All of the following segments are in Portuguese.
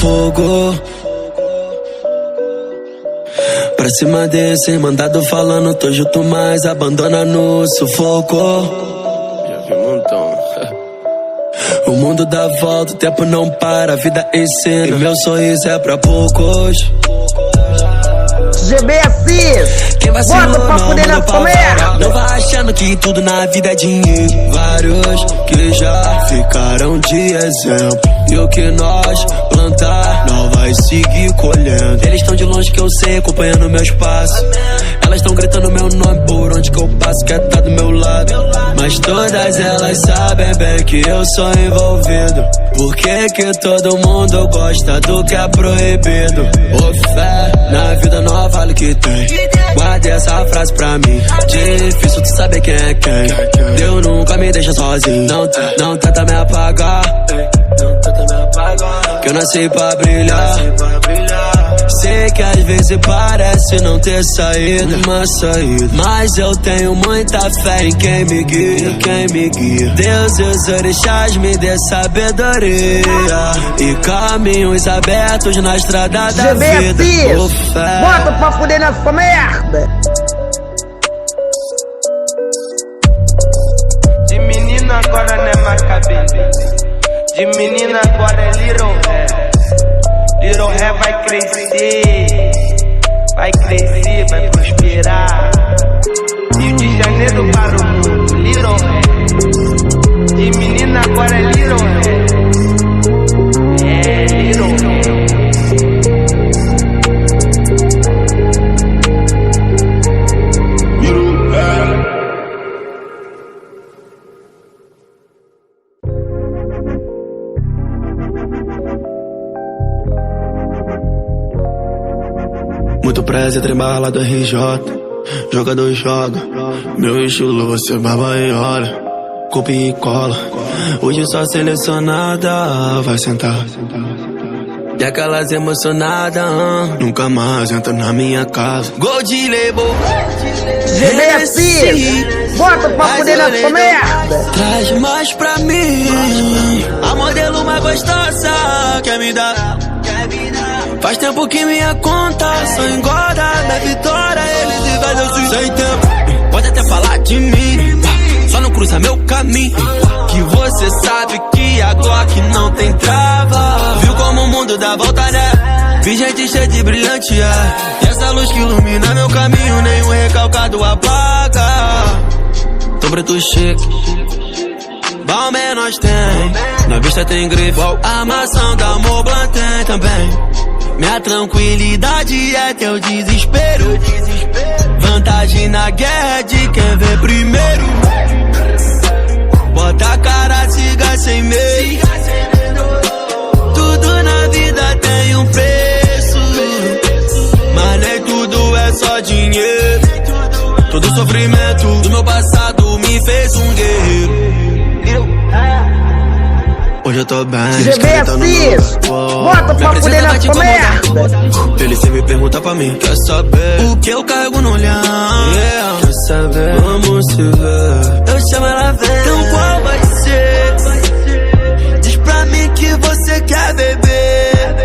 fogo. Pra cima desse mandado falando, tô junto mais, abandona no sufoco. Já vi um montão. O mundo dá volta, o tempo não para, a vida ensina, e meu sorriso é pra poucos. GBS, Quem vai bota pra fuder na merda. Não vai achando que tudo na vida é dinheiro. Vários que já ficaram de exemplo, e o que nós plantar, não vai seguir colhendo. Eles estão de longe que eu sei, acompanhando meus passos. Elas estão gritando meu nome por onde que eu passo, quer tá do meu lado. Mas todas elas sabem bem que eu sou envolvido. Por que todo mundo gosta do que é proibido? Ô fé, na vida não vale o que tem. Guarde essa frase pra mim. Difícil tu saber quem é quem. Deus nunca me deixa sozinho. Não tenta me apagar, que eu nasci pra brilhar. Sei que às vezes parece não ter saída, mas eu tenho muita fé em quem me guia, Deus e os orixás me dê sabedoria e caminhos abertos na estrada da vida. Bota pra fuder nessa merda. De menino agora não é mais cabelo, de menina agora é Little Hair. Little Hair vai crescer, vai prosperar. Rio de Janeiro para o mundo, Little Hair. De menina agora é Little Hair. É Little Hair. Muito prazer, trembala do RJ. Jogador joga, meu estilo você baba e olha. Copia e cola, hoje só selecionada vai sentar. E aquelas emocionadas, nunca mais entra na minha casa. Gold Label, GBS, bota pra fuder nessa merda. Traz mais pra mim, a modelo mais gostosa quer me dar. Faz tempo que minha conta só engorda. Minha vitória, eles invadem eu fui sem tempo. Pode até falar de mim, só não cruza meu caminho. Que você sabe que a Glock não tem trava. Viu como o mundo dá volta, né? Vi gente cheia de brilhante, é. E essa luz que ilumina meu caminho, nenhum recalcado apaga. Tô preto chique, Balmain nós tem. Na vista tem grife, a maçã da amor tem também. Minha tranquilidade é teu desespero. Vantagem na guerra de quem vê primeiro. Bota a cara, siga sem medo. Tudo na vida tem um preço, mas nem tudo é só dinheiro. Todo sofrimento do meu passado me fez um guerreiro. Hoje eu tô bem, GBS, bota pra fuder nessa merda. Ele sempre pergunta pra mim, quer saber o que eu carrego no olhar? Quer saber, vamos se ver. Eu chamo ela vem, então qual vai ser? Diz pra mim que você quer beber.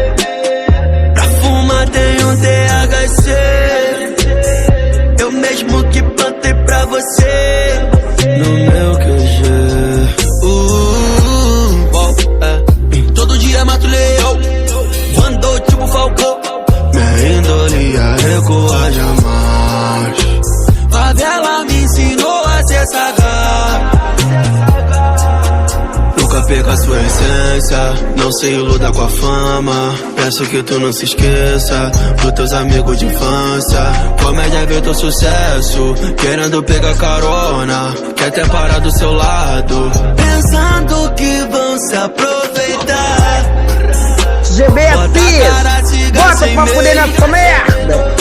Pra fumar tem um THC, eu mesmo que plantei pra você. No meu QG, todo dia mato leão, andou tipo Falcão. Minha índole a recuar jamais. Favela me ensinou a ser sagaz. Nunca perca a sua essência, não se iluda com a fama. Peço que tu não se esqueça dos teus amigos de infância. Comédia vê teu sucesso, querendo pegar carona, quer ter parado do seu lado, pensando que vão se aproveitar. GBS, bota pra fuder nessa merda.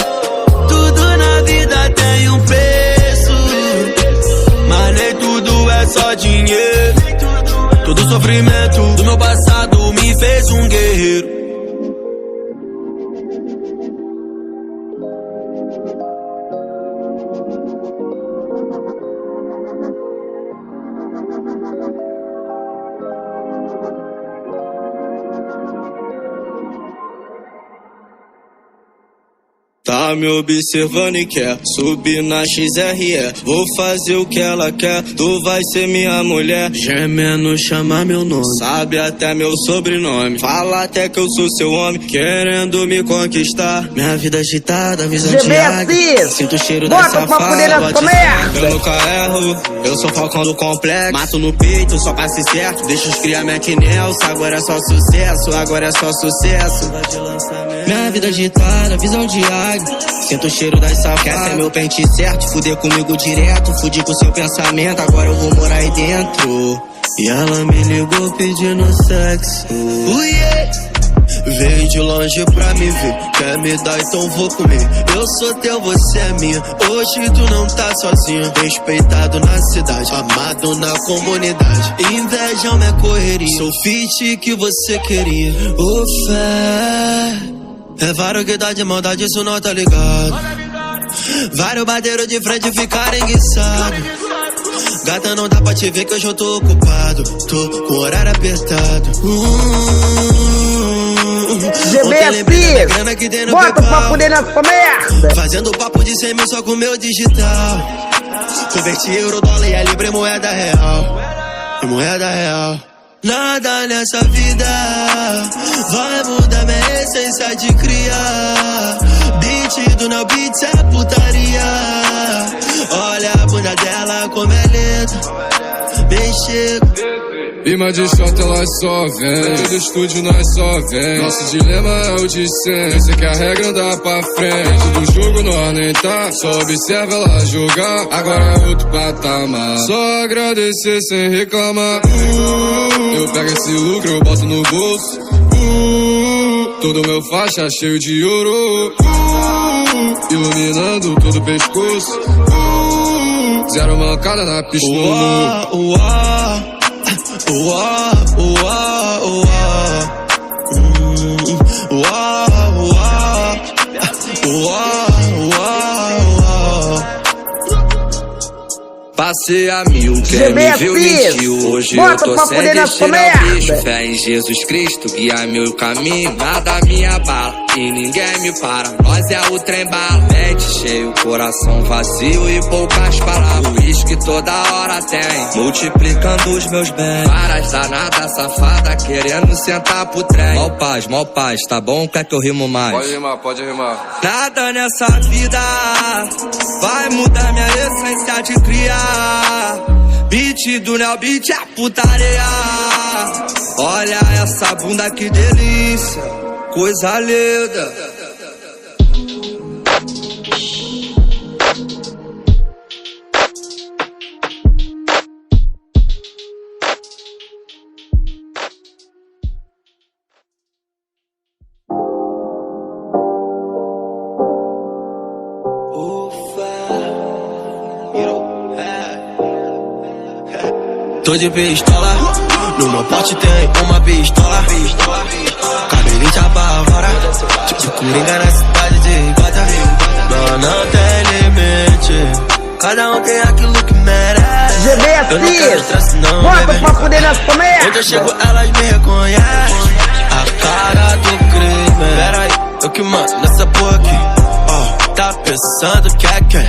Tudo na vida tem um preço, mas nem tudo é só dinheiro. Todo sofrimento do meu passado me fez um guerreiro. Tá me observando e quer subir na XRE. Vou fazer o que ela quer, tu vai ser minha mulher. Gemendo chama meu nome, sabe até meu sobrenome. Fala até que eu sou seu homem, querendo me conquistar. Minha vida agitada, visão de águia. Sinto o cheiro da safada. Eu nunca erro, eu sou falcão do complexo. Mato no peito só pra ser certo. Deixa os cria Mac Nelson, agora é só sucesso, agora é só sucesso. Minha vida agitada, visão de águia. Sinto o cheiro das safadas. Quer ser meu pente certo, fuder comigo direto. Fudir com seu pensamento, agora eu vou morar aí dentro. E ela me ligou pedindo sexo. Veio de longe pra me ver, quer me dar, então vou comer. Eu sou teu, você é minha. Hoje tu não tá sozinho. Respeitado na cidade, amado na comunidade. Inveja é minha correria, sou fit que você queria. Ô fé, é vários que dá de maldade, isso não tá ligado. Vários bateiros de frente ficaram enguiçados. Gata, não dá pra te ver que hoje eu tô ocupado. Tô com o horário apertado. GBS, bota o papo dentro dessa merda. Fazendo papo de 100 mil só com meu digital. Converti euro, dólar e a libra é moeda real. É moeda real. Nada nessa vida vai mudar minha essência de criar. Beat do Neo Beats é putaria. Olha a bunda dela como é linda. Bem chego. Rima de short ela só vem, dentro do estúdio nós só vem. Nosso dilema é o de 100, eu sei que a regra anda pra frente. Do jogo nós nem tá, só observa ela jogar. Agora é outro patamar, só agradecer sem reclamar. Eu pego esse lucro, eu boto no bolso. Todo meu faixa cheio de ouro. Iluminando todo o pescoço. Zero mancada na pista no morro. Passei a mil, quem me viu mentiu. Hoje eu tô sem destino ao bicho. Fé em Jesus Cristo, guia meu caminho. Nada me abala e ninguém me para. Nós é o trem bala, mente cheio, coração vazio e poucas palavras. Uísque toda hora tem, multiplicando os meus bens. Várias danadas safada querendo sentar pro trem. Mal paz, tá bom? Quer que eu rimo mais? Pode rimar. Nada nessa vida vai mudar minha essência de criar. Beat do Neo Beats é putaria. Olha essa bunda que delícia, coisa linda. Tô de pistola, no meu pote tem uma pistola. Cabelinho te apavora, tipo coringa na cidade de Gota. Não tem limite, cada um tem aquilo que merece. Eu não quero estresse não, bota pra fuder nessa merda. Onde eu chego elas me reconhecem. A cara do crime. Pera aí, eu que mando nessa porra aqui. Tá pensando que é quem?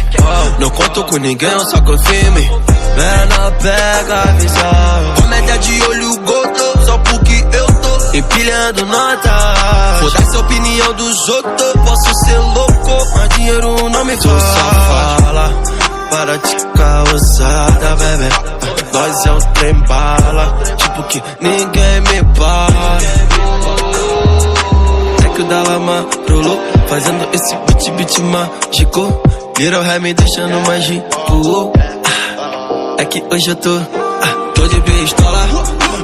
Não conto com ninguém, eu só confio em mim. Menor pega a visão. Comédia de olho gordo, só porque eu tô empilhando nota. Foda-se a opinião dos outros, posso ser louco, mas dinheiro não me fala. Só fala para te causada, bebê. Nós é um trem bala, tipo que ninguém me para. Que o da lama rolou, fazendo esse beat mágico. Little Ré me deixando mágico. É que hoje eu tô de pistola.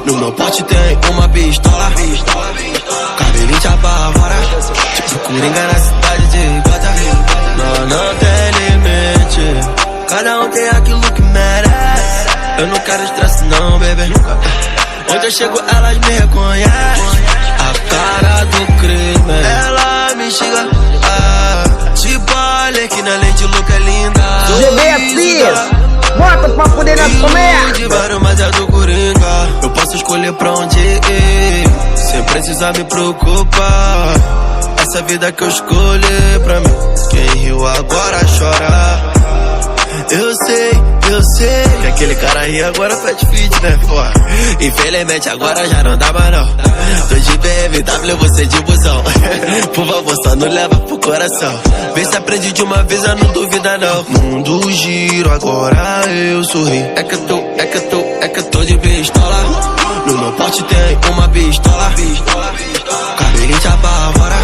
No meu pote tem uma pistola. Cabelinho te apavora, tipo coringa na cidade de Gota. Não tem limite, cada um tem aquilo que merece. Eu não quero estresse não, bebê. Onde eu chego elas me reconhecem. A cara do crime, ela me xinga. Tipo olha que na lente louca é linda. GBS, bota pra fuder nessa merda. De vários, mas é do coringa. Eu posso escolher pra onde ir, sem precisar me preocupar. essa vida que eu escolhi pra mim. Quem riu agora chora. Eu sei que aquele cara ri agora faz fit, né, porra? Infelizmente agora já não dá mais não. Tô de BMW, você de busão. Por favor, só não leva pro coração. Vê se aprende de uma vez, eu não duvida não. Mundo giro, agora eu sorri. É que eu tô de pistola. No meu porte tem uma pistola. Cabelinho te apavora.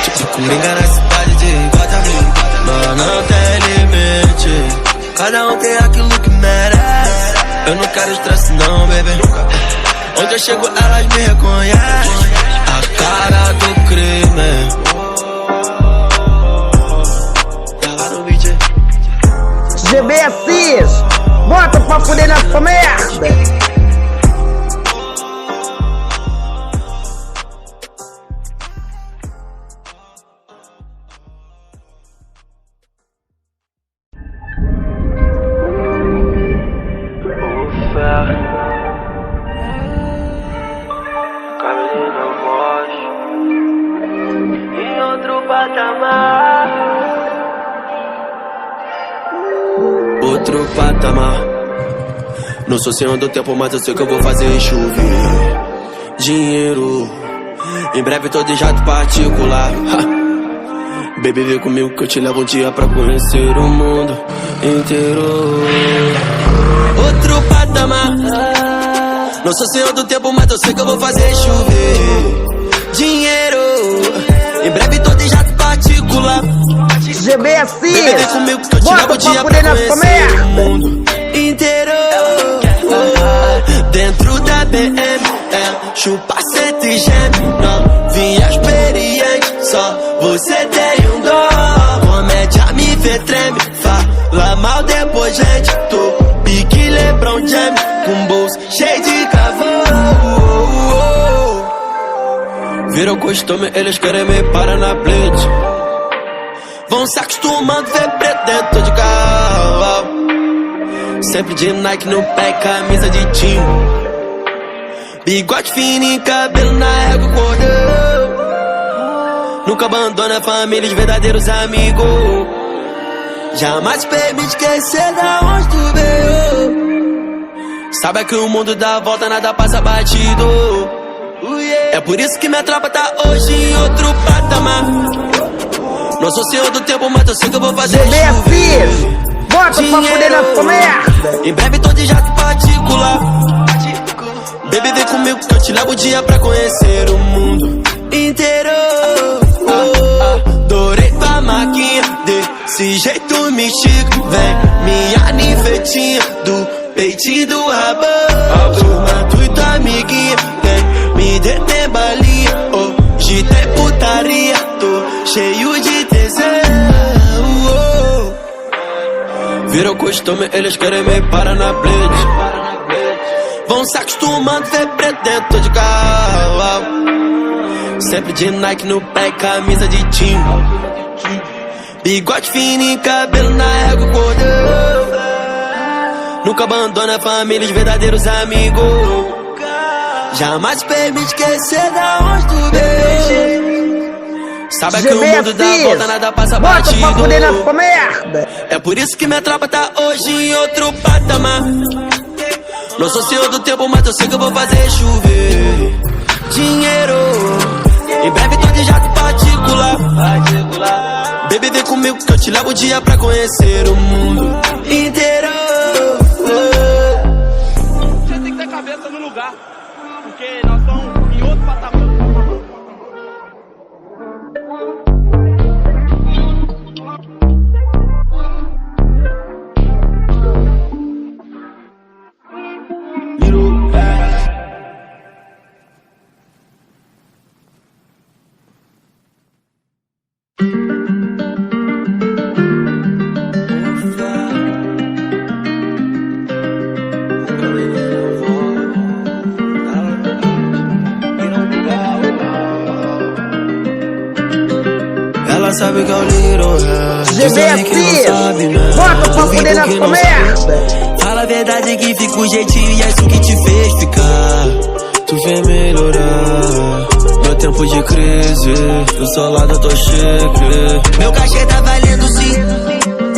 Tipo Coringa na cidade de Gotham. Mas não tem limite. Cada um tem aquilo que merece. Eu não quero estresse não, bebê. Onde eu chego elas me reconhecem. A cara do crime. Tá no vídeo. GB Assis, bota pra fuder nessa merda. Outro patamar. Não sou senhor do tempo, mas eu sei que eu vou fazer chover dinheiro. Em breve tô de jato particular. Baby, vem comigo que eu te levo um dia pra conhecer o mundo inteiro. Outro patamar. Não sou senhor do tempo, mas eu sei que eu vou fazer chover dinheiro. Em breve tô de jato particular. GB Assis, Baby, vem comigo que eu te levo um dia pra conhecer o mundo inteiro. Dentro da BM, chupa senta e geme. Novinha experiente, só você tem um dó. Comédia me vê treme, fala mal depois gente. Tô pique LeBron James, com bolso cheio de cavalo. Virou costume, eles querem me parar na blitz. Vão se acostumando a ver preto dentro de carro. Sempre de Nike no pé, camisa de time. Bigode fininho, cabelo na égua, cordão. Nunca abandona a família, os verdadeiros amigos. Jamais permite esquecer da onde tu veio. Sabe que o mundo dá volta, nada passa batido. É por isso que minha tropa tá hoje em outro patamar. Não sou senhor do tempo, mas eu sei que eu vou fazer chover. Bota pra fuder nessa merda. Em breve tô de jato particular. Baby, vem comigo que eu te levo um dia pra conhecer o mundo inteiro. Adorei tua maquinha, desse jeito me chico. Vem minha ninfetinha, do peitinho do rabão. Turma, tu e tua amiguinha, vem me deter balinha. Hoje tem putaria, tô cheio de tesão. Virou costume, eles querem me parar na blitz. Vão se acostumando a ver preto dentro de carro. Sempre de Nike no pé, camisa de time. Bigode fininho, cabelo na égua, cordão. Nunca abandona a família, os verdadeiros amigos. Jamais permite esquecer da onde tu veio. Sabe que o mundo dá volta, nada passa batido. Bota pra fuder nessa merda. É por isso que minha tropa tá hoje em outro patamar. Não sou senhor do tempo, mas eu sei que eu vou fazer chover dinheiro. Em breve tô de jato particular. Baby, vem comigo que eu te levo um dia pra conhecer o mundo inteiro. Você tem que ter cabeça no lugar, porque nós estamos em outro patamar. Ela sabe que é o Little Hair. GB Assis, bota pra fuder nessa merda. Fala a verdade que fica o jeitinho e é isso que te fez ficar. Tu vem melhorar. Meu tempo de crise, do seu lado eu tô chique. Meu cachê tá valendo sim,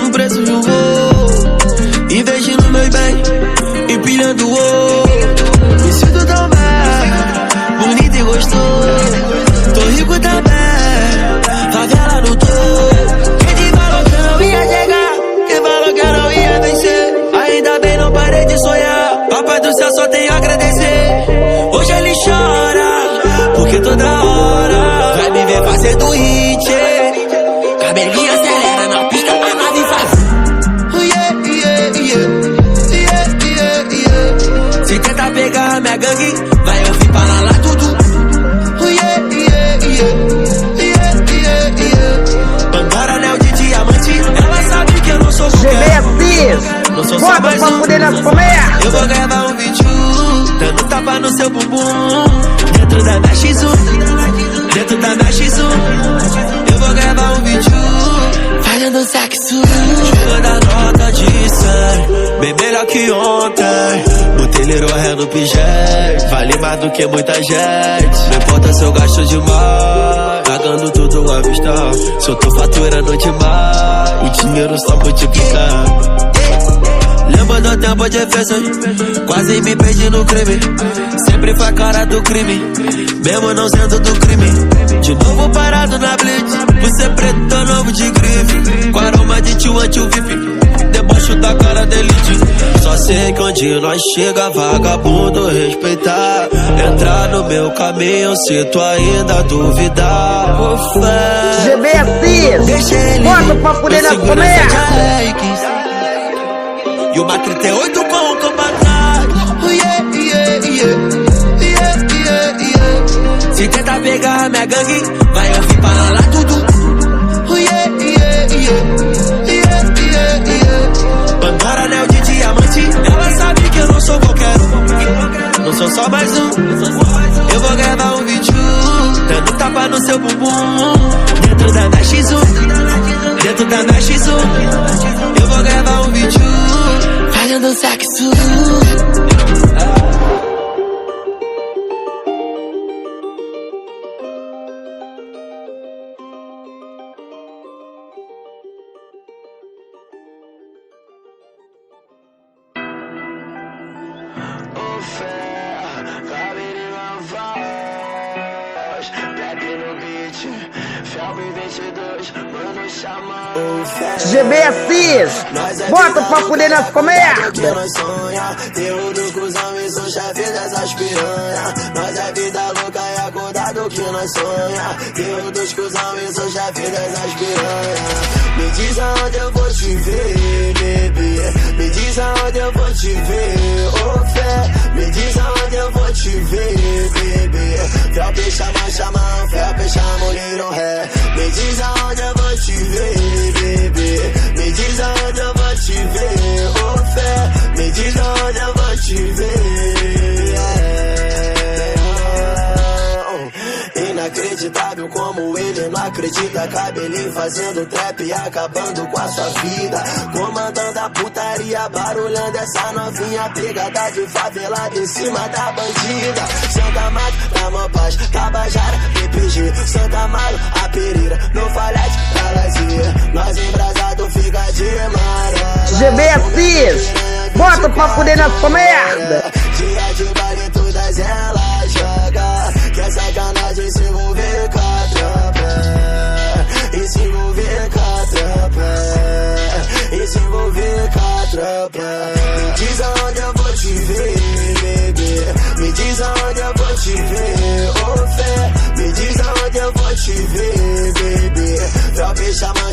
um preço de um voo. Investi no meu bem, empilhando o ouro. Me sinto tão bem, bonito e gostoso. Tô rico também, favela no topo. Quem te falou que eu não ia chegar, quem falou que eu não ia vencer, ainda bem não parei de sonhar. Papai do céu, só tenho a agradecer. Hoje ele chora, porque toda hora vai me ver fazendo hit. Cabelinho acelera na pista, a nave faz. Se tenta pegar minha gangue, vai ouvir falar lá tudo. Pandora, anel de diamante, ela sabe que eu não sou qualquer um. Não sou só mais um. Eu vou gravar um vídeo dando tapa no seu bumbum, dentro da minha X1, dentro da minha X1. Eu vou gravar um vídeo fazendo sexo. Chegando a nota de 100, bem melhor que ontem. Botei Leroy no pijete, vale mais do que muita gente. Não importa se eu gasto demais, pagando tudo à vista. Se eu tô faturando demais, o dinheiro só multiplica. Lembro do tempo de festa, quase me perdi no crime. Sempre foi a cara do crime, mesmo não sendo do crime. De novo parado na blitz, você preto novo de grife, com aroma de tio anti-VIP, debaixo da cara da elite. Só sei que onde nós chega, vagabundo respeitar. Entrar no meu caminho, se tu ainda duvidar. GBS, deixa ele, bota pra poder na comer. E uma 38 com o campo atrás. Se tenta pegar minha gangue, vai ouvir falar lá tudo. Pandora, anel de diamante, ela sabe que eu não sou qualquer um. Não sou só mais um. Eu vou gravar um vídeo dando tapa no seu bumbum, dentro da minha X1, dentro da minha X1. Eu vou gravar um vídeo fazendo sexo. GBS, bota pra poder nas comer. Terror do cuzão e sou chefe dessas piranha. Nós é vida louca e acordado que nós sonha. Terror dos cuzão e sou chefe dessas piranha. Me diz aonde eu vou te ver, bebê. Me diz aonde eu vou te ver, ô fé. Me diz aonde eu vou te ver, bebê. Fel chama, fel chama, little ré. Me diz aonde eu vou te ver, bebê. Me diz aonde eu vou te ver, ô fé. Me diz aonde eu vou te ver. Inacreditável como ele não acredita. Cabelinho fazendo trap e acabando com a sua vida. Comandando a putaria, barulhando essa novinha. Pegada de favela em cima da bandida. Santa Amaro, Tamopaz, Tabajara, PPG. Santa Amaro, a Pereira, no Falhete, Calazia. Nós embrasado fica de mara. GBS, bota pra poder nas comer. Dia de baile todas elas joga. Quer sacanagem se envolver com a tropa. E se envolver com a tropa. E se envolver com a tropa. Me diz aonde eu vou te ver, bebê. Me diz aonde eu vou te ver, ô fé. Me diz aonde eu vou te ver, bebê. Fel chama,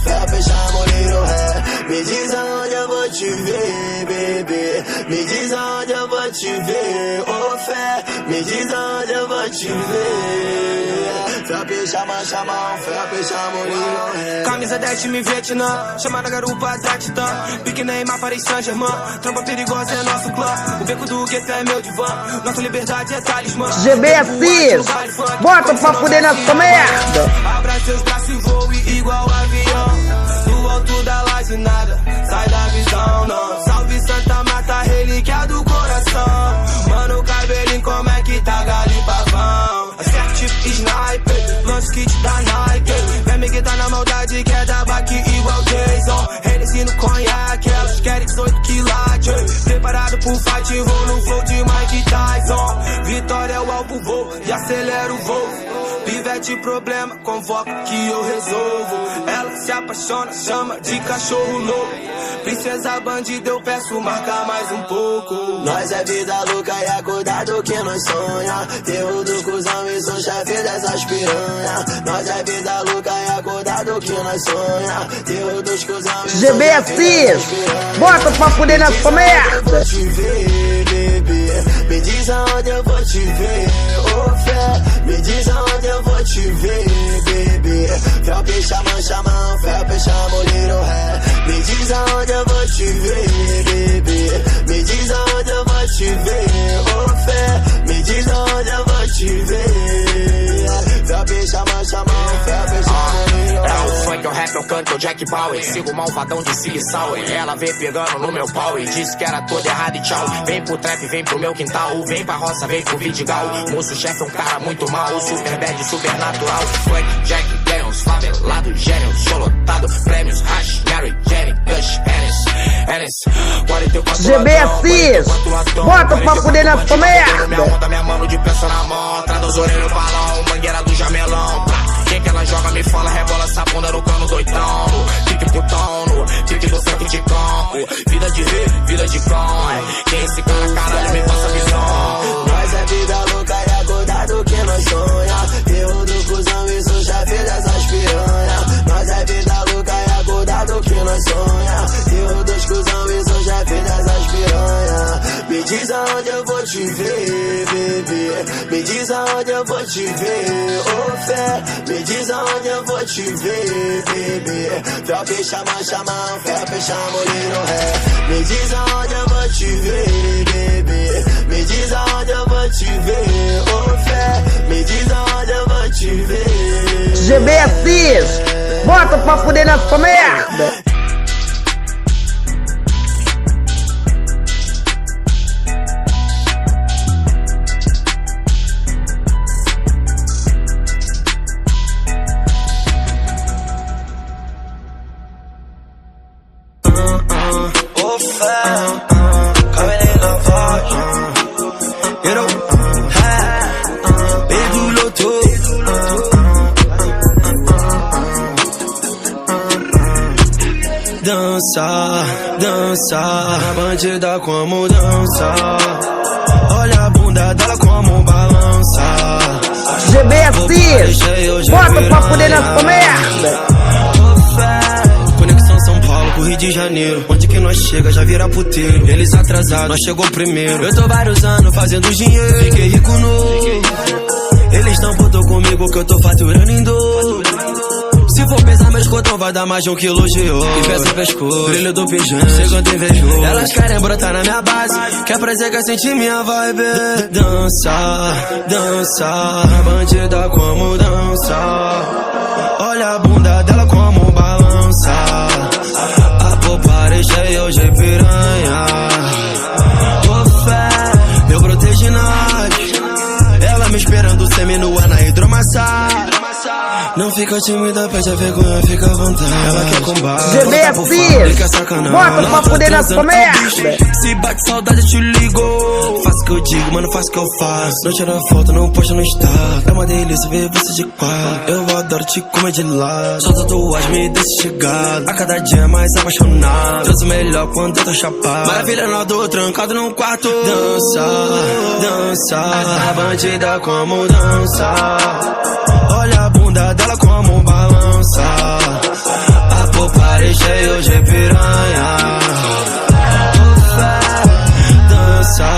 fel chama, little ré. Me diz aonde eu vou te ver, bebê. Me diz aonde eu vou te ver, ô fé. Me diz aonde eu vou te ver. Fel chama, fel chama, little ré. Camisa 10 time Vietnã, chama na garupa da Titã. Pique Neymar, Paris Saint-Germain. Trampa perigosa é nosso clã. O beco do gueto é meu divã. Nossa liberdade é talismã. GBS, bota pra poder nas comer. Abra seus braços e voe igual avião. Do alto da laje nada, sai da visão não. Salve Santa Mata, relíquia do coração. Mano, o cabelinho como é que tá, galho e pavão. Acerte mete voo no flow de Mike Tyson. Vitória é o alvo voo e acelera o voo. Pivete problema, convoca que eu resolvo. Ela se apaixona, chama de cachorro louco. Princesa bandida, eu peço marca mais um pouco. Nós é vida louca e acordado que nós sonha. Terror do cuzão e sou chefe dessas piranha. Nós é vida louca e acordado que nós sonha. Terror dos cuzão e sou chefe dessas piranha. Bota pra fuder nessa merda. Eu vou te ver, bebê. Me diz aonde eu vou te ver, ô fé. Me diz aonde eu vou te ver, bebê. Felpe chama, chama, felpe chama, little ré. Me diz aonde eu vou te ver, bebê. Me diz aonde eu vou te ver, ô fé. Me diz aonde eu vou te ver. Felpe chama, chama, felpe chama, little ré. É o funk, o rap, eu canto, o Jack Bauer. Sigo o malvadão de Sig Sauer. Ela veio pegando no meu pau e disse que era todo errado e tchau. Vem pro trap, vem pro meu quintal. Vem pra roça, vem pro Vidigal. Moço chefe é um cara muito mal. Super bad, super natural. Funk, Jack, Daniels, favelado, gênio, show lotado. Prêmios, Hash, Gary, Jenny, Gush, Ennis. 44 GB Assis, bota pra fuder nessa merda. Minha onda, minha mano de peça na mão. Traduz orelha no balão, mangueira do jamelão. Quem que ela joga me fala, rebola essa bunda no cano doidão. Tique putão, tique do funk de campo. Vida de rei, vida de cão. Quem é esse cara, caralho, me passa visão. Nós é vida louca e acordado que nós sonha. Terror do cuzão e sou chefe dessas piranha. Nós é vida louca e acordado que nós sonha. Terror dos cuzão e sou chefe dessas piranha. Me diz aonde eu vou te ver, bebê. Me diz aonde eu vou te ver, ô fé. Me diz aonde eu vou te ver, bebê. Felpe chama, chama, felpe chama, little ré. Me diz aonde eu vou te ver, bebê. Me diz aonde eu vou te ver, ô fé. Me diz aonde eu vou te ver. GB Assis, bota pra fuder nessa merda. Dança, dança, bandida como dança. Olha a bunda dela como balança. GB Assis, bota pra fuder nessa merda. Conexão São Paulo com Rio de Janeiro. Onde que nós chega já vira puteiro. Eles atrasados, nós chegou primeiro. Eu tô vários anos fazendo dinheiro. Fiquei rico novo. Eles tão putos comigo que eu tô faturando em dor. Se for pesar meus cotão vai dar mais de 1 quilo de ouro. E peça pescoço, brilho do pijama, chegando invejoso. Elas querem brotar na minha base, quer prazer, quer sentir minha vibe. Dança, dança, bandida como dança. Olha a bunda dela como balança. A popa é cheia hoje é piranha. Ô fé, meu protege Nike. Ela me esperando semi-nua na hidromassagem. Não fica tímida, pede a vergonha, fica à vontade. Ela quer combate, GB Assis, bota pra fuder nessa merda. Se bate saudade, te ligo. Faço o que eu digo, mano, faço o que eu faço. Não tira foto, não posta no Insta. É uma delícia ver você de quatro. Eu adoro te comer de lado. Só tatuagem me deixa chegado. A cada dia mais apaixonado. Faz o melhor quando eu tô chapado. Maravilha, nós dois trancado num quarto. Dança, dança, bandida como dança. Olha a bunda dela como balança. A popa é cheia hoje é piranha. Dança,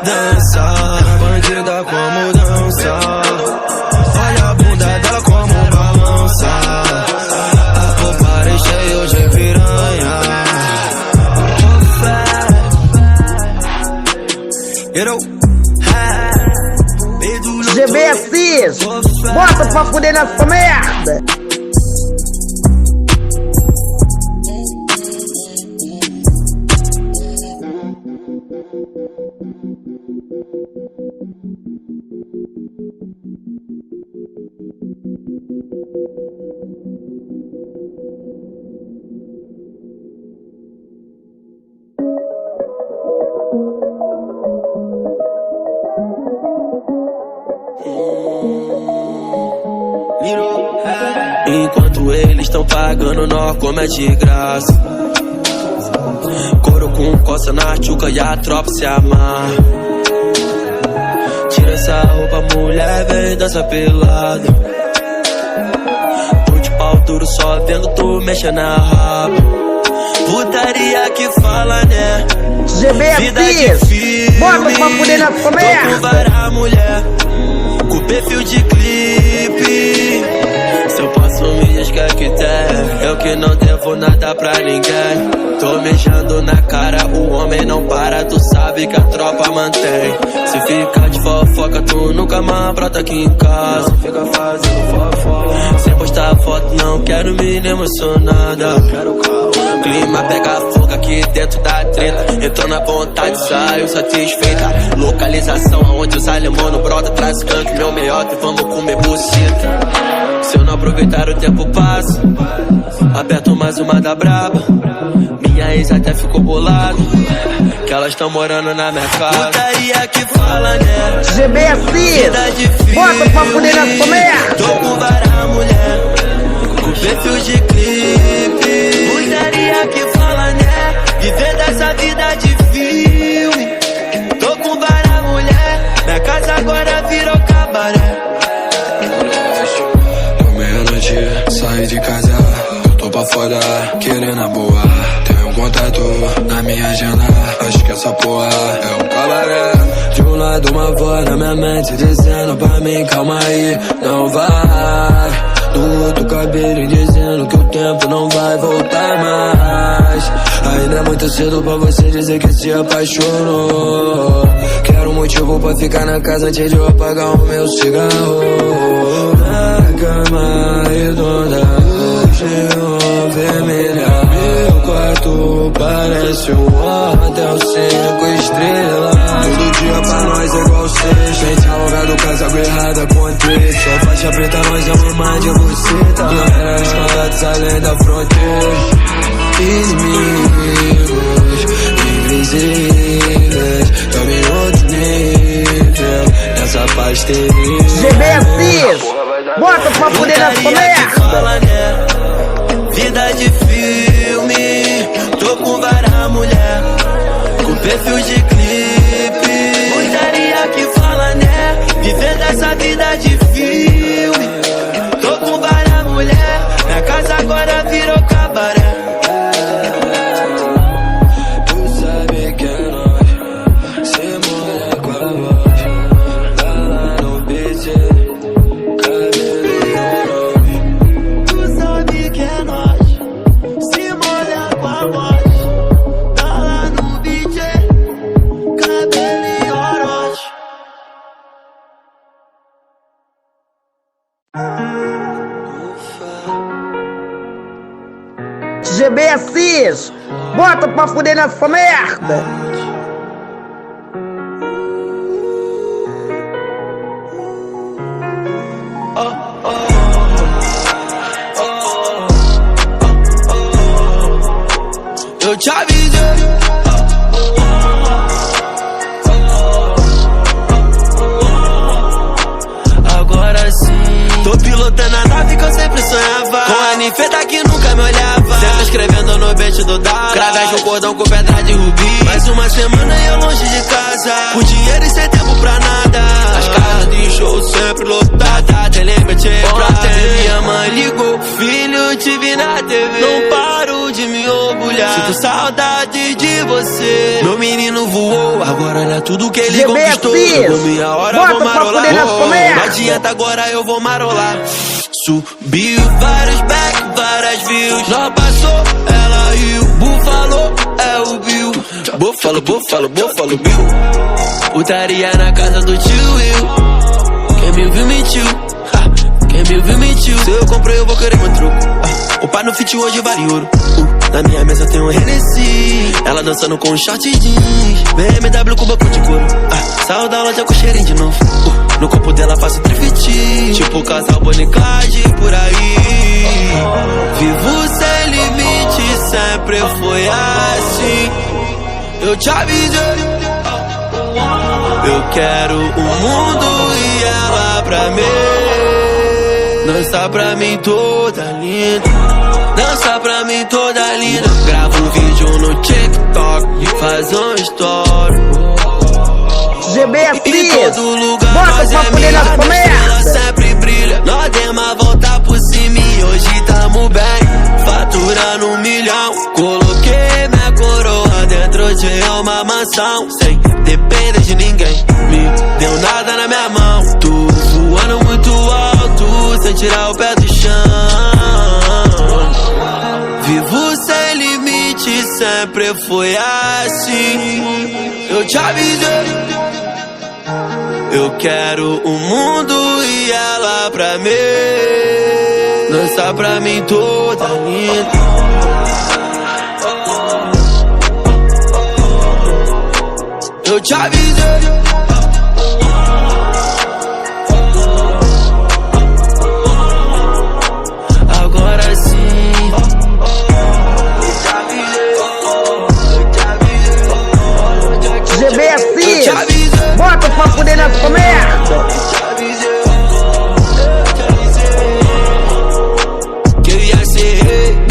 dança, bandida como dança. Olha a bunda dela como balança. A popa é cheia hoje é piranha. GB Assis, bota pra fuder nessa merda. Enquanto eles estão pagando, nós come de graça. Couro com coça na tchuca e a tropa se amarra. Tira essa roupa, mulher, vem dança pelada. Tô de pau duro só vendo tu mexer na raba. Putaria que fala, né? Vida de filme. Bota pra fuder na comédia. Tô com várias mulher, com perfil de clipe. Se eu passo milhas, quer que tem. Eu que não devo nada pra ninguém. Tô mijando na cara, o homem não para. Tu sabe que a tropa mantém. Se ficar de fofoca, tu nunca mais brota aqui em casa. Não fica fazendo fofoca. Sem postar foto, não quero me emocionada. Clima pega fogo aqui dentro da treta. Entrou na vontade, saiu satisfeita. Localização onde os alemão não brota. Traz skunk, meu meiota e vamos comer buceta. Se eu não aproveitar o tempo passa. Aperto mais uma da braba. Minha ex até ficou bolada, que elas tão morando na minha casa. Putaria que fala, né? GBS, bota pra fuder na comédia. Tô com várias mulher, com perfil de clipe. Putaria que fala, né? Vivendo essa vida de filme. Tô com várias mulher, minha casa agora virou cabaré. Meia-noite, saí de casa, eu tô pra fora, querendo a boa. Tenho um contato na minha agenda, acho que essa porra é um cabaré. De um lado uma voz na minha mente dizendo pra mim, calma aí, não vai. Do outro cabelo dizendo que o tempo não vai voltar mais. Ainda é muito cedo pra você dizer que se apaixonou. Quero um motivo pra ficar na casa antes de eu apagar o meu cigarro. Na cama redonda, neon vermelha. Meu quarto parece um hotel 5 estrelas. Todo dia pra nós é igual sexta. Gente alongado, casa errada com três. Só faixa preta, nós é uma imagem de buceta. Escalados além da fronteira. Inimigos invisíveis, tamo em outro nível. Nessa paz terrível. GBS, bota pra fuder na comédia. Vida de filme. Tô com várias mulher, com perfil de clipe. Putaria que fala, né? Vivendo essa vida de filme. Tô com várias mulher, minha casa agora virou cabaré. GBS, bota pra fuder nessa merda. Eu te avisei. Agora sim, tô pilotando a nave que eu sempre sonhava. Com a ninfeta que nunca me olhava. Sempre escrevendo no beat do Dallas. Cravés no cordão com pedra de rubi. Mais uma semana e eu longe de casa, com dinheiro e sem tempo pra nada. As casas de show sempre lotadas. Telemete ontem minha mãe ligou, filho, te vi na TV. Não paro de me orgulhar, sinto saudade de você. Meu menino voou, agora não é tudo que ele conquistou. Chegou minha hora, bota vou marolar. Não adianta, agora eu vou marolar. Subiu vários back, várias views. Não passou, ela riu. Búfalo é o Bill. Búfalo, Bill. Putaria na casa do tio Will. Quem me viu mentiu. Quem me viu mentiu. Se eu comprei, eu vou querer meu troco. O pai no fit hoje vale ouro. Na minha mesa tem um Hennessy. Ela dançando com um short jeans. BMW com banco de couro. Saiu da loja com cheirinho de novo. No corpo dela faço trifiti. Tipo casal Bonnie Clyde por aí. Vivo sem limite, sempre foi assim. Eu te avisei. Eu quero o mundo e ela pra mim. Dança pra mim toda linda, dança pra mim toda linda. Grava um vídeo no TikTok e faz um story. GBS, Em todo lugar bota nós pra é poder nas mirado, estrela comédias. sempre brilha. Nós demos a volta por cima e hoje tamo bem, faturando 1 milhão. Coloquei minha coroa dentro de uma mansão, sem depender de ninguém, me deu nada na minha mão. Tô voando muito alto, sem tirar o pé do chão. Vivo sem limite, sempre foi assim. Eu te avisei, eu quero o mundo e ela pra mim. Dança pra mim toda linda. Eu te avisei, agora sim. GBS, bota pra poder nas comédias. Que eu ia ser rei.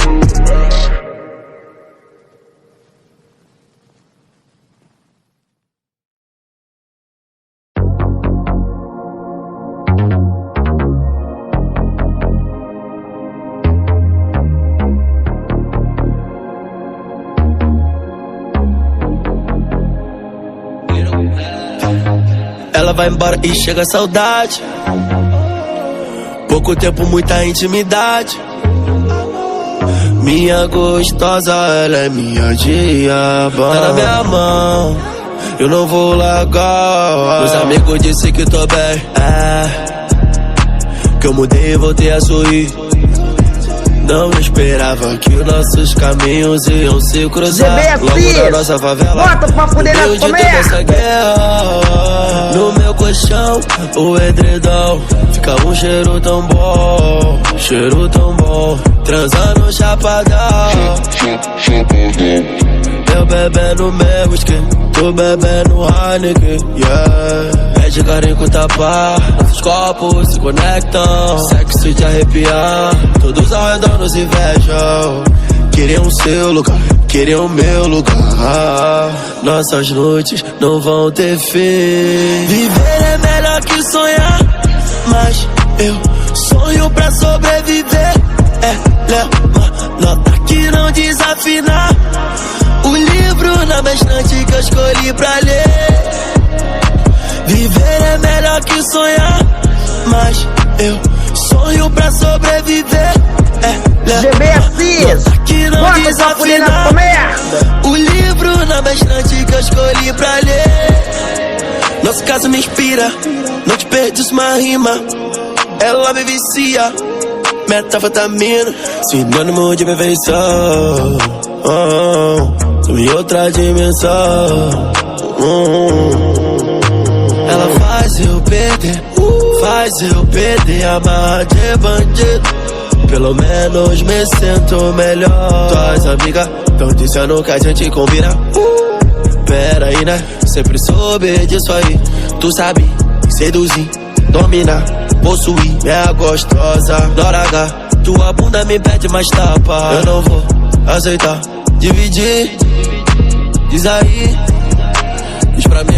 Ela vai embora e chega a saudade. Pouco tempo, muita intimidade. Minha gostosa, ela é minha diaba. Tá na minha mão, eu não vou largar. Meus amigos disseram que tô bem, que eu mudei e voltei a sorrir. Não esperava que os nossos caminhos iam se cruzar. GBS, logo na nossa favela, bota pra poder nas no meio de toda essa comédias. guerra. No meu colchão, o edredom, fica um cheiro tão bom, cheiro tão bom. Transando chapadão, eu bebendo meu whisky, tu bebendo Heineken, yeah. É de carinho com tapar, nossos copos se conectam, sexy de arrepiar. Todos ao redor nos invejam, queriam o seu lugar, queriam o meu lugar. Nossas noites não vão ter fim. Viver é melhor que sonhar, mas eu sonho pra sobreviver. Nota que não desafinar, o livro na minha estante que eu escolhi pra ler. Viver é melhor que sonhar, mas eu sonho pra sobreviver. GBS, nota que não bota pra poder nas desafinar, comédias. o livro na minha estante que eu escolhi pra ler. Nosso caso me inspira, não desperdiço uma rima. Ela me vicia, metafetamina, sinônimo de perfeição. Tô em outra dimensão. Ela faz eu perder a marra de bandido. Pelo menos me sinto melhor. Tuas amigas tão dizendo que a gente combina. Pera aí, né? Sempre soube disso aí. Tu sabe seduzir, dominar, possuir. Minha gostosa, Nora H, tua bunda me pede mais tapa. Eu não vou aceitar dividir. Diz aí, diz pra mim,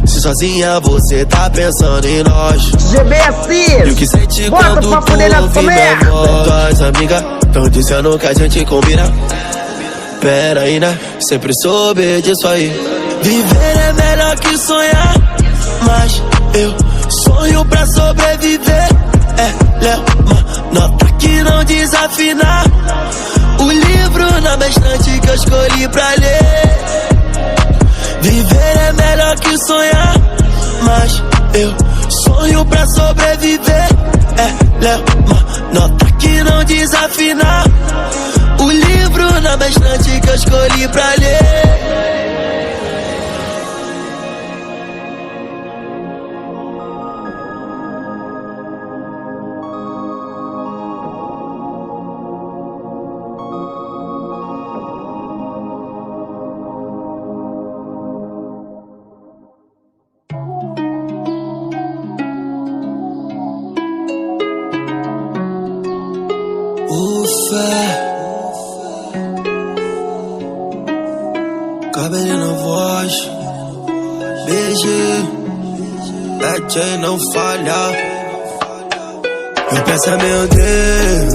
se sozinha você tá pensando em nós. GBS, E o que sente bota quando pra poder tu nas ouve minha comédias. voz. Tuas amigas tão dizendo que a gente combina. Pera aí, né? Sempre soube disso aí. Viver é melhor que sonhar, mas eu sonho pra sobreviver. Nota que não desafinar, o livro na minha estante que eu escolhi pra ler. Viver é melhor que sonhar, mas eu sonho pra sobreviver. Nota que não desafinar, o livro na minha estante que eu escolhi pra ler. é Jay não falha. Eu peço a meu Deus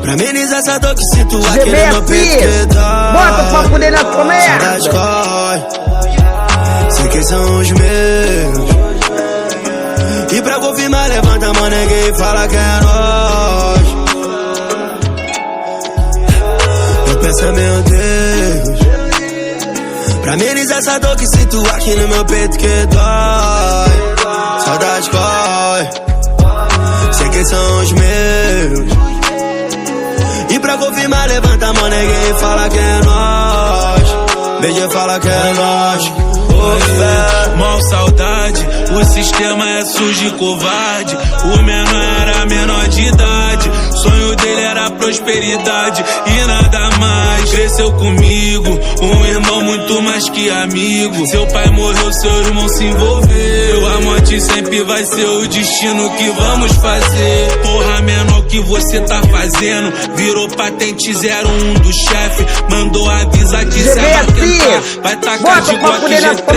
pra amenizar essa dor que sinto aqui no meu peito que dói. Bota pra poder nas comédias. Saudade corre, sei que são os meus. E pra confirmar, levanta a mão, ninguém e fala que é nós. Eu peço a meu Deus pra amenizar essa dor que sinto aqui no meu peito que dói. Saudade corre, sei que são os meus. E pra confirmar, levanta a mão, ninguém e fala que é nós. Beija e fala que é nós. Mal saudade, o sistema é sujo e covarde. O menor era menor de idade, sonho dele era prosperidade e nada mais. Cresceu comigo, um irmão muito mais que amigo. Seu pai morreu, seu irmão se envolveu. A morte sempre vai ser o destino que vamos fazer. Porra, menor, que você tá fazendo? Virou patente 01 do chefe. Mandou avisar que se ela tentar, vai tacar de Glock G13.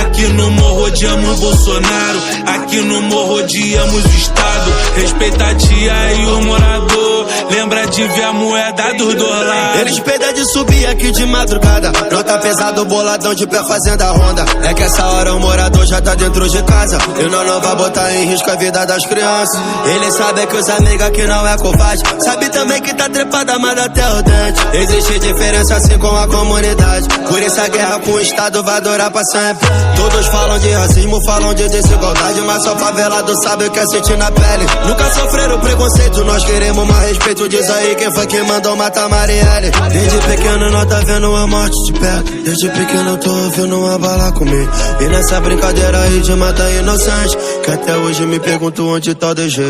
Aqui no morro odiamos Bolsonaro, aqui no morro odiamos o Estado. Respeita a tia e o morador, lembra de ver a moeda dos dois lados. Eles pedem de subir aqui de madrugada, não tá pesado, boladão de pé fazendo a ronda. É que essa hora o morador já tá dentro de casa e nós não vai botar em risco a vida das crianças. Eles sabem que os amigos aqui não é covarde, sabe também que tá trepada, mas até o dente. Existe diferença assim com a comunidade, por isso a guerra com o Estado vai durar pra sempre. Todos falam de racismo, falam de desigualdade, mas só favelado sabe o que é sentir na pele. Nunca sofreram preconceito, nós queremos mais respeito. Diz aí quem foi que mandou matar Marielle. Desde pequeno nós tá vendo a morte de perto, desde pequeno eu tô ouvindo uma bala comigo. E nessa brincadeira aí de matar inocente, que até hoje me pergunto onde tá o DG.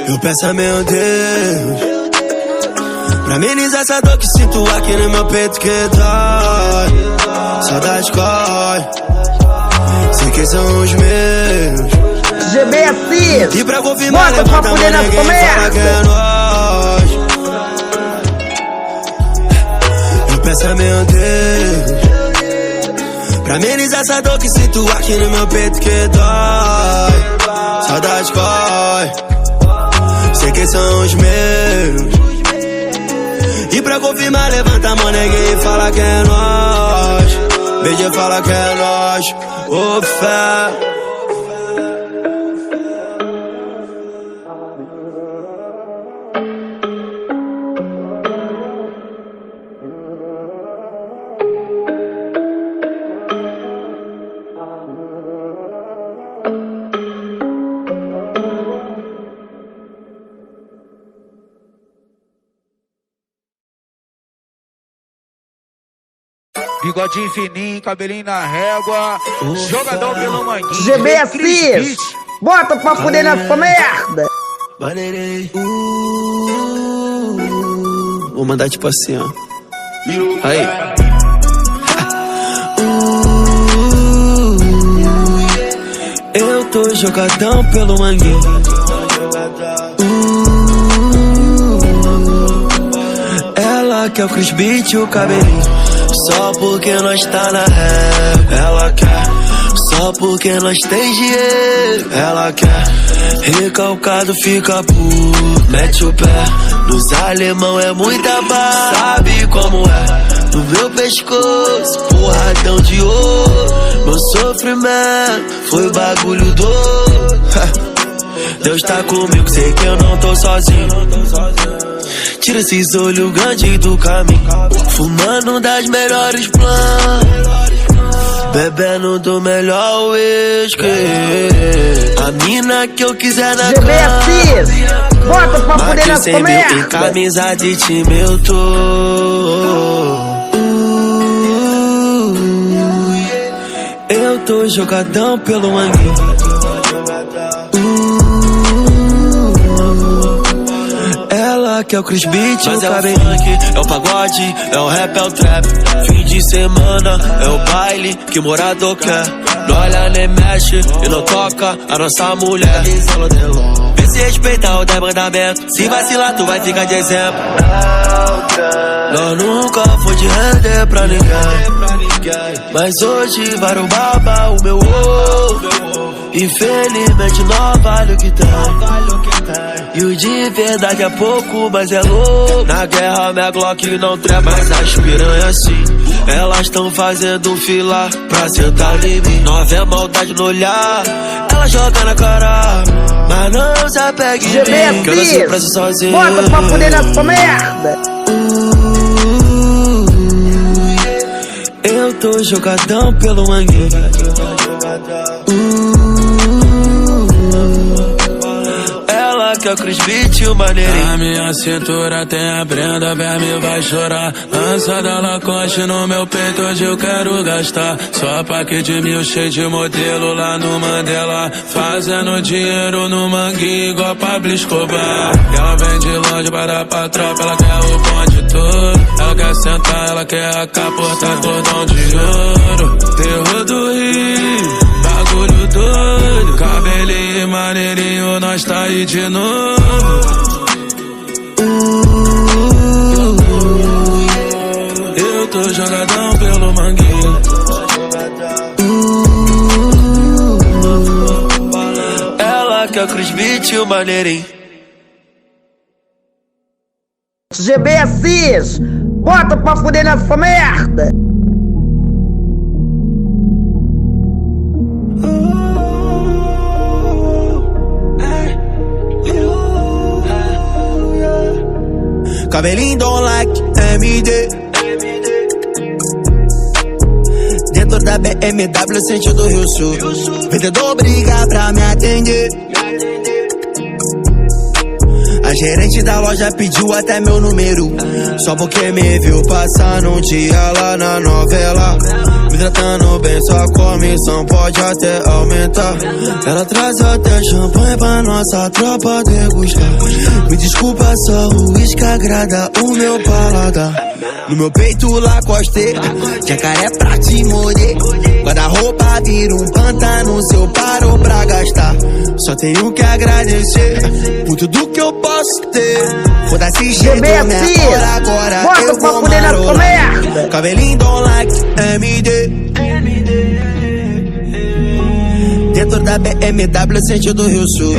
Eu peço a meu Deus pra amenizar essa dor que sinto aqui no meu peito que dói. Saudade corre, sei que são os meus. GBS, e pra confirmar, bota pra poder nas comédias. Que é nós. Eu peço a meu Deus pra amenizar essa dor que sinto aqui no meu peito que dói. Saudade corre, sei que são os meus. E pra confirmar, levanta a mão, ninguém e fala que é nós. Beija e fala que é nós. Ô fé. Bigodinho fininho, cabelinho na régua, jogadão pelo manguinho. GBS, bota pra poder nas comédias. Vou mandar tipo assim, ó. Aí. Eu tô jogadão pelo manguinho. Ela quer o Chris Beat e o cabelinho. Só porque nós tá na rap, ela quer. Só porque nós tem dinheiro, ela quer. Recalcado fica puto, mete o pé. Nos alemão é muita bala, sabe como é? No meu pescoço, porradão de ouro. Meu sofrimento foi bagulho doido. Deus tá comigo, sei que eu não tô sozinho. Tira esses olhos grandes do caminho, fumando das melhores plantas, bebendo do melhor uísque. A mina que eu quiser na GBS, bota pra poder nas comédias. Em camisa de time eu tô. Eu tô jogadão pelo manguinho. Ela que é o Chris Beat, mas é o funk, é o pagode, é o rap, é o trap. Fim de semana é o baile que morador quer. Não olha nem mexe e não toca a nossa mulher. Vê se respeitar o 10 mandamentos, se vacilar tu vai ficar de exemplo. Nós nunca foi de render pra ninguém. Mas hoje vai roubar o meu ovo. Infelizmente não vale o que tem. E o de verdade é pouco, mas é louco. Na guerra minha Glock não trepa, mas as piranhas sim. Elas tão fazendo fila pra sentar em mim. Não vê maldade no olhar, ela joga na cara. Mas não se apegue em mim, que eu nasci pra ser sozinho. Bota pra fuder nessa merda. Eu tô jogadão pelo manguinho. Ela quer o Chris Beat e o maneirinho. Na minha cintura tem a Brenda, verme vai chorar. Lança da Lacoste no meu peito, hoje eu quero gastar. Só paquete mil cheio de modelo lá no Mandela. Fazendo dinheiro no manguinho igual Pablo Escobar. Ela vem de longe para dar pra tropa, ela quer o bonde todo. Ela quer sentar, ela quer a capotar cordão de ouro. Terror do Rio, bagulho doido. Cabelinho maneirinho, nós tá aí de novo. Eu tô jogadão pelo manguinho. Ela quer o Chris Beat e o maneirinho. GB Assis, bota pra fuder nessa merda. Cabelinho don't like MD. Dentro da BMW, centro do Rio Sul. Vendedor briga pra me atender. A gerente da loja pediu até meu número, só porque me viu passando um dia lá na novela. Me tratando bem, sua comissão pode até aumentar. Ela traz até champanhe pra nossa tropa degustar. Me desculpa, só o uísque agrada o meu paladar. No meu peito Lacoste, jacaré pra te morder. Guarda-roupa vira um pantano, se eu paro pra gastar. Só tenho que agradecer por tudo que eu posso ter. Foda-se, chegou minha hora, agora eu vou marolar. Cabelinho don't like MD. Dentro da BMW, centro do Rio Sul.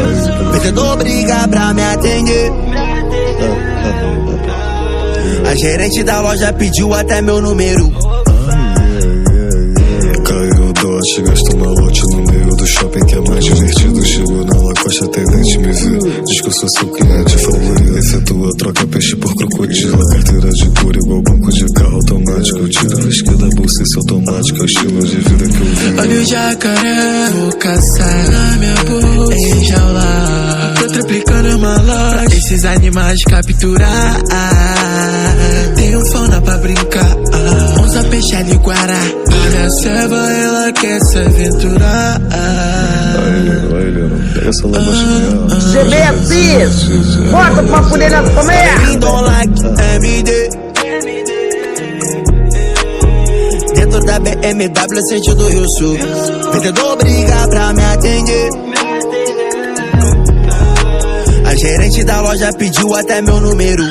Vendedor briga pra me atender. A gerente da loja pediu até meu número. Caiu o dote, gastou uma lote no meio do shopping que é mais divertido. Chegou na Lacoste, atendente me viu. Diz que eu sou seu cliente favorito. Efetua troca peixe por crocodilo. Carteira de cura igual banco de carro automático. Tira a isca da bolsa, esse automático é o estilo de vida que eu vi. Olha o jacaré, vou caçar na minha boca, enjaular. Tô triplicando uma loja, esses animais capturar. Tenho fauna pra brincar, onça, peixe, ali, guará. Minha serva, ela quer se aventurar. Vai, Helena, pega essa labaxinha. GB Assis, bota pra fuder nessa merda. Don't like MD. Dentro da BMW, centro do Rio Sul. Vendedor briga pra me atender. A gerente da loja pediu até meu número.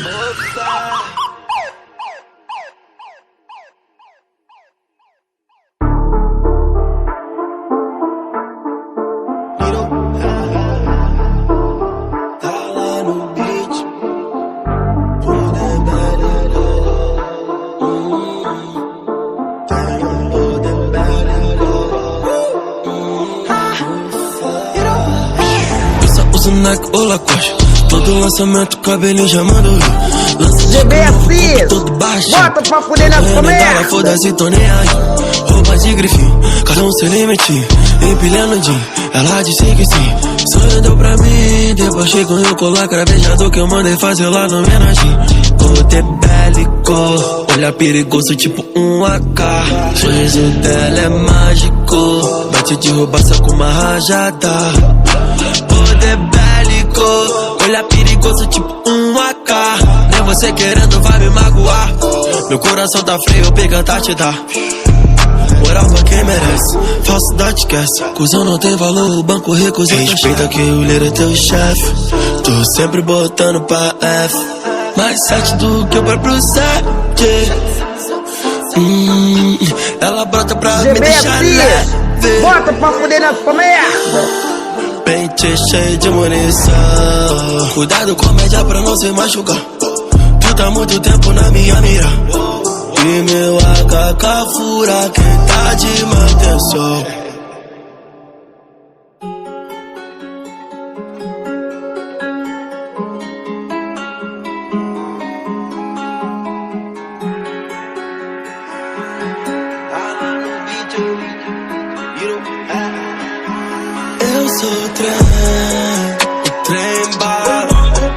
Nike ou Lacoste, todo lançamento, cabelinho já mandou. Lança de Assis, todo baixo. bota pra fuder nessa merda. Foda-se, tô nem aí. Roupa de grifinho, cada um sem limite. Empilhando jean, ela disse que sim. Sonho deu pra mim, depois com eu colar cravejador que eu mandei fazer lá no homenagem. Côté bélico, olha perigoso tipo um AK. Sorriso dela é mágico, bate de roubaça com uma rajada. Poder bélico, olha perigoso tipo um AK. Nem você querendo vai me magoar. Meu coração tá frio, pega te dá. Moral pra quem merece, falsidade esquece. Cusão não tem valor, o banco recusa. Respeita que o líder é teu chefe. Tô sempre botando pra F. Mais 7 do que o próprio 7. Ela brota pra me GB deixar Assis, leve. bota pra fuder nessa merda. Pente cheio de munição. Cuidado com a média pra não se machucar. Tu tá muito tempo na minha mira. E meu AK fura quem tá de manutenção. Eu sou o trem bala.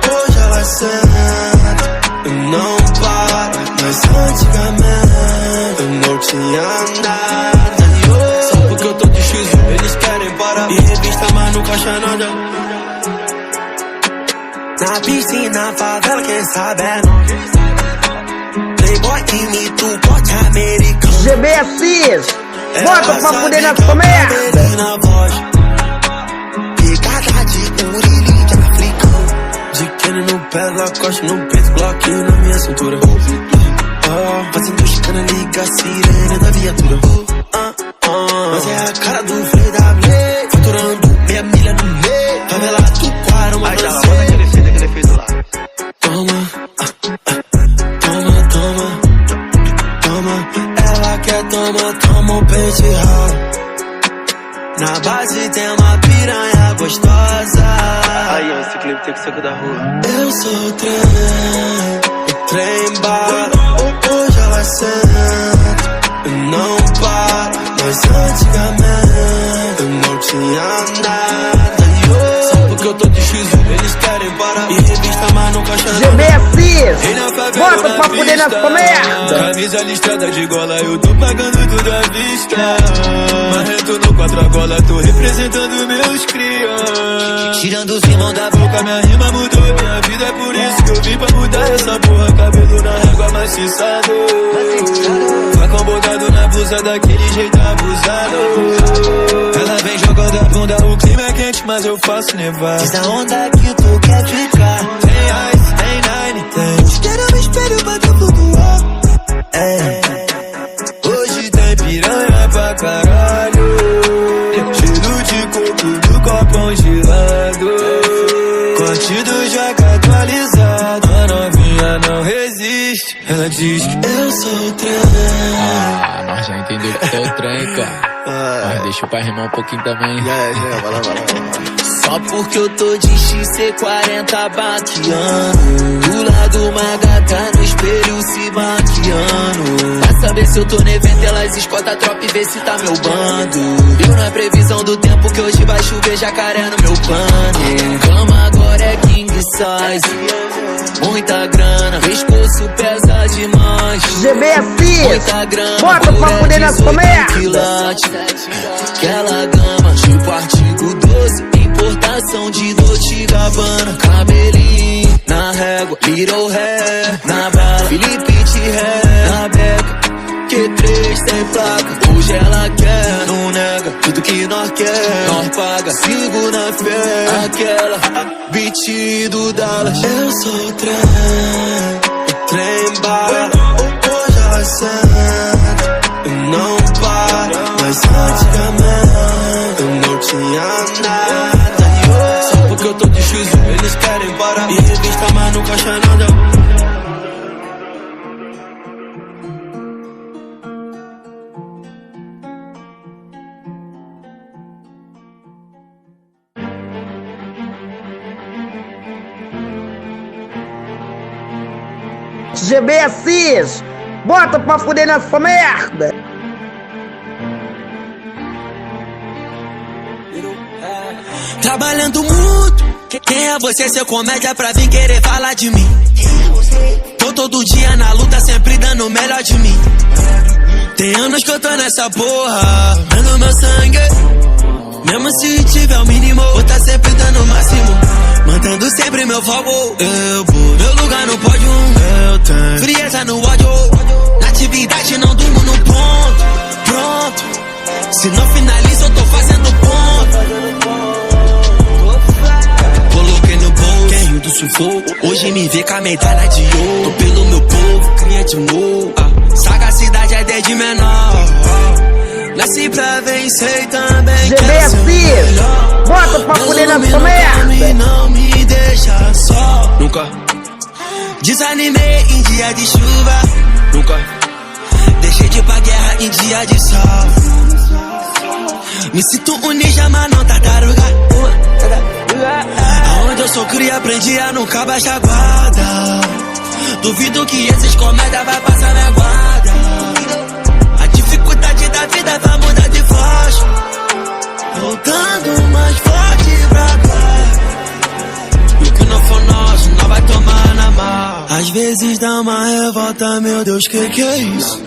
Hoje ela senta, eu não paro. Mas antigamente eu não tinha nada. Só porque eu tô de X, eles querem parar. E revista, mas nunca acha nada. Na piscina, favela, quem sabe é nós. Playboy imita o porte americano. GB Assis, bota pra fuder nessa merda. Picada de urilim de africano. De Kenny no pé, Lacoste no peito, Glock na minha cintura. Fazendo escana, liga a sirene da viatura. Mas é a cara do Frei W, faturando meia milha no meio. Favela do Quaro, uma dança. Bota aquele efeito lá. Toma, ela quer toma o pente ralo. Na base tem uma piranha gostosa. Aí, ó, esse clipe tem que ser da rua. Eu sou o trem bala. Hoje ela senta, eu não paro. Mas antigamente eu não tinha nada. Só porque eu tô de X, eles querem parar. E revista, mas nunca acha nada. GB Assis, bota pra fuder nessa merda. Camisa listrada de gola, eu tô pagando tudo à vista. Marrento no 4 a gola, tô representando meus cria. Tirando os irmãos da boca, minha rima mudou minha vida. É por isso que eu vim pra mudar essa porra. Cabelo na régua maciçado, facão botado na blusa daquele jeito abusado. Ela vem jogando a bunda, o clima é quente, mas eu faço nevar. Diz a onda que tu quer ficar. Tem ice, tem nine, tem espelho, me espelho pra tu flutuar. Hoje tem piranha pra caralho. Cheiro de coco do copo congelado. Corte do jaca atualizado. A novinha não resiste. Ela diz que eu sou o trem. Nós já entendeu que é o trem, cara. Mas deixa o pai rimar um pouquinho também. Vai lá. Só porque eu tô de XC40 baqueando. Do lado uma gata no espelho se maquiando. Pra saber se eu tô no evento, elas escolta a tropa e vê se tá meu bando. Eu na previsão do tempo que hoje vai chover jacaré no meu plano. Cama agora é king size. Muita grana, pescoço pesa demais. GB Assis, muita grana, bota pra fuder nessa merda. Aquela gama, tipo artigo 12, importação de Dolce Gabbana. Cabelinho na régua, little hair na bala, Felipe T-Hair na beca. Q3 tem placa, hoje ela quer, não nega, tudo que nós quer, nós paga, sigo na fé, aquela beat do Dallas. Eu sou o trem bala, hoje ela senta, eu não paro, mas antigamente eu não tinha nada. Só porque eu tô de X, eles querem parar, e revista, mas nunca acha nada. GB Assis, bota pra fuder nessa merda. Trabalhando muito, quem é você, seu comédia, pra vir querer falar de mim? Tô todo dia na luta, sempre dando o melhor de mim. Tem anos que eu tô nessa porra, dando meu sangue. Mesmo se tiver o mínimo, vou tá sempre dando o máximo. Mantendo sempre meu foco. Eu vou, meu lugar no pódio. Eu tenho frieza no ódio. Na atividade não durmo no ponto. Pronto, se não finalizo eu tô fazendo ponto. Coloquei no bolso, quem riu do sufoco. Hoje me vê com a medalha de ouro. Tô pelo meu povo, cria de novo. Sagacidade felicidade é desde menor. Nasci pra vencer e também quero ser melhor. Bota pra poder na merda. Não me deixa só. Nunca desanimei em dia de chuva. Nunca deixei de ir pra guerra em dia de sol. Me sinto um ninja, mas não tartaruga. Aonde eu sou cria, aprendi a nunca baixar a guarda. Duvido que esses comédia vai passar minha guarda. A dificuldade da vida vai mudar de voz, voltando mais forte pra cá. E o que não for nosso, não vai tomar na mão. Às vezes dá uma revolta, meu Deus, que é isso?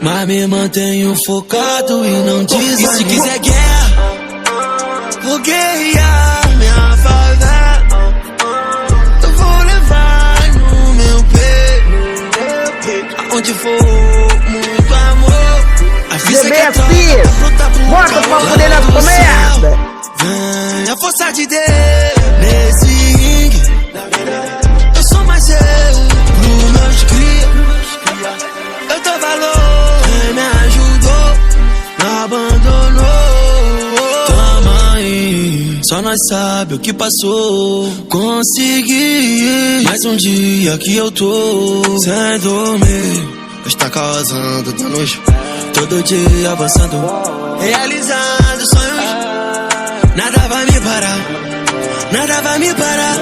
Mas me mantenho focado e não desanimo. E se quiser guerra, vou guerrear minha favela. Eu vou levar no meu peito, aonde for muito amor. A física é bota pra poder na merda. Vem a força de Deus nesse ringue. Eu sou mais eu pro meus cria. Eu dou valor, quem me ajudou, não abandonou. Tamo aí, só nós sabe o que passou. Consegui mais um dia que eu tô sem dormir. Está causando danos, todo dia avançando, realizando sonhos. Nada vai me parar, nada vai me parar,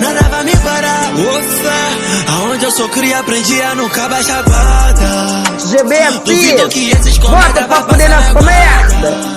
nada vai me parar. Ufa, aonde eu sou cria, aprendi a nunca baixar a guarda. GBS, bota pra poder na merda.